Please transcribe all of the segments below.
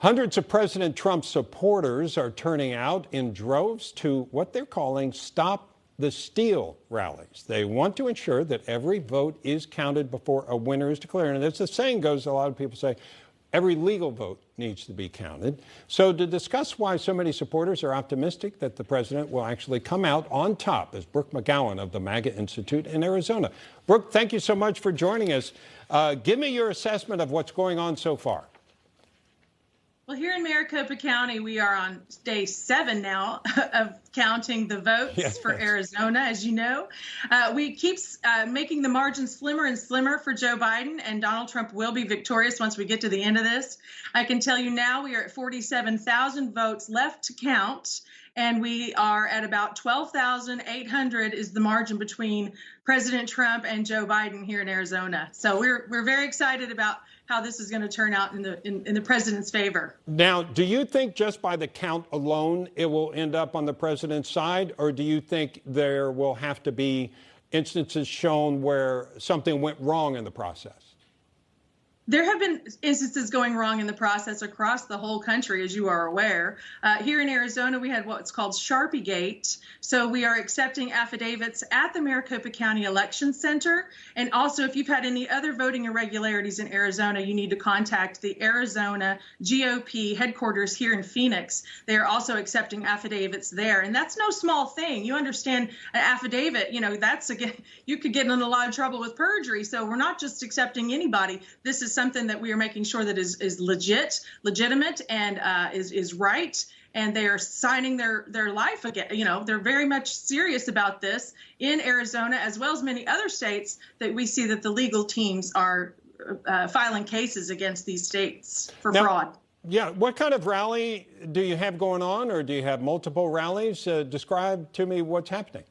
Hundreds of President Trump supporters are turning out in droves to what they're calling Stop the Steal rallies. They want to ensure that every vote is counted before a winner is declared. And as the saying goes, a lot of people say, every legal vote needs to be counted. So to discuss why so many supporters are optimistic that the president will actually come out on top is Brooke McGowan of the MAGA Institute in Arizona. Brooke, thank you so much for joining us. Give me your assessment of what's going on so far. Well, here in Maricopa County, we are on day 7 now of counting the votes for Arizona, as you know. We keep making the margin slimmer and slimmer for Joe Biden, and Donald Trump will be victorious once we get to the end of this. I can tell you now we are at 47,000 votes left to count, and we are at about 12,800 is the margin between President Trump and Joe Biden here in Arizona. So we're very excited about how this is going to turn out in the president's favor. Now, do you think just by the count alone it will end up on the president's side, or do you think there will have to be instances shown where something went wrong in the process? There have been instances going wrong in the process across the whole country, as you are aware. Here in Arizona, we had what's called Sharpiegate. So we are accepting affidavits at the Maricopa County Election Center. And also, if you've had any other voting irregularities in Arizona, you need to contact the Arizona GOP headquarters here in Phoenix. They are also accepting affidavits there. And that's no small thing. You understand an affidavit, you could get in a lot of trouble with perjury. So we're not just accepting anybody. This is something that we are making sure that is legitimate, and is right. And they are signing their life again. They're very much serious about this in Arizona, as well as many other states that we see that the legal teams are filing cases against these states for fraud. Yeah. What kind of rally do you have going on, or do you have multiple rallies? Describe to me what's happening.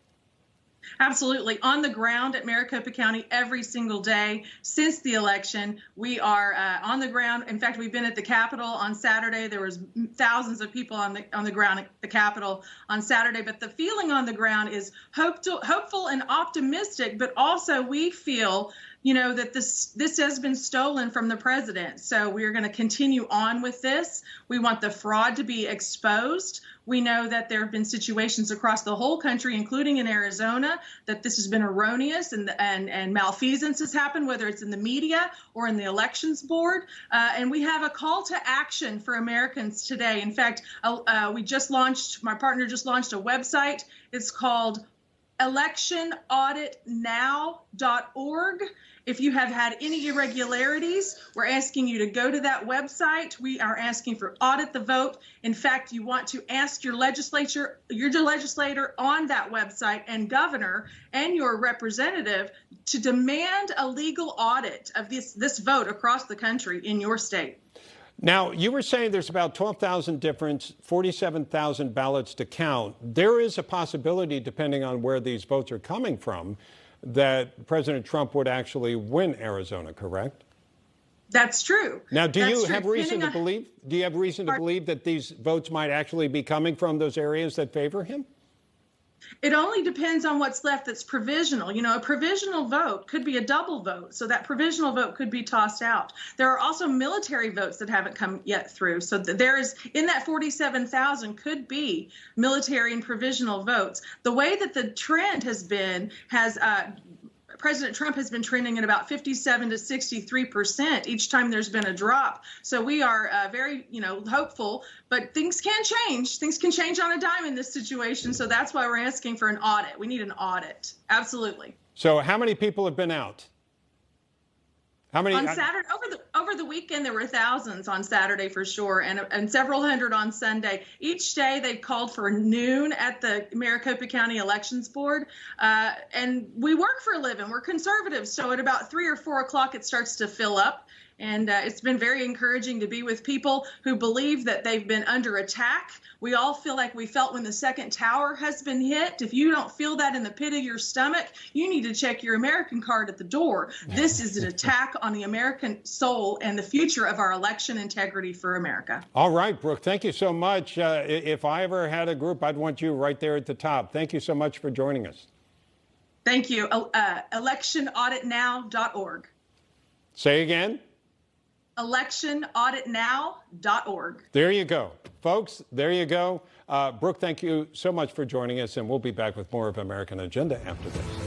Absolutely. On the ground at Maricopa County every single day since the election. We are on the ground. In fact, we've been at the Capitol on Saturday. There was thousands of people on the ground at the Capitol on Saturday. But the feeling on the ground is hopeful and optimistic, but also we feel that this has been stolen from the president. So we're going to continue on with this. We want the fraud to be exposed. We know that there have been situations across the whole country, including in Arizona, that this has been erroneous and malfeasance has happened, whether it's in the media or in the elections board. And we have a call to action for Americans today. In fact, my partner just launched a website. It's called electionauditnow.org. If you have had any irregularities, we're asking you to go to that website. We are asking for audit the vote. In fact, you want to ask your legislator on that website and governor and your representative to demand a legal audit of this vote across the country in your state. Now, you were saying there's about 12,000 different, 47,000 ballots to count. There is a possibility, depending on where these votes are coming from, that President Trump would actually win Arizona, correct? That's true. Now, do you have reason to believe that these votes might actually be coming from those areas that favor him? It only depends on what's left that's provisional. A provisional vote could be a double vote, so that provisional vote could be tossed out. There are also military votes that haven't come yet through. So there is, in that 47,000 could be military and provisional votes. The way that the trend has been, President Trump has been trending at about 57 to 63% each time there's been a drop. So we are very, hopeful, but things can change. Things can change on a dime in this situation. So that's why we're asking for an audit. We need an audit. Absolutely. So how many people have been out? How many? On Saturday, over the weekend, there were thousands on Saturday for sure, and several hundred on Sunday. Each day, they called for noon at the Maricopa County Elections Board, and we work for a living. We're conservatives, so at about 3 or 4 o'clock, it starts to fill up. And it's been very encouraging to be with people who believe that they've been under attack. We all feel like we felt when the second tower has been hit. If you don't feel that in the pit of your stomach, you need to check your American card at the door. This is an attack on the American soul and the future of our election integrity for America. All right, Brooke, thank you so much. If I ever had a group, I'd want you right there at the top. Thank you so much for joining us. Thank you. electionauditnow.org. Say again? electionauditnow.org. There you go. Folks, there you go. Brooke, thank you so much for joining us, and we'll be back with more of American Agenda after this.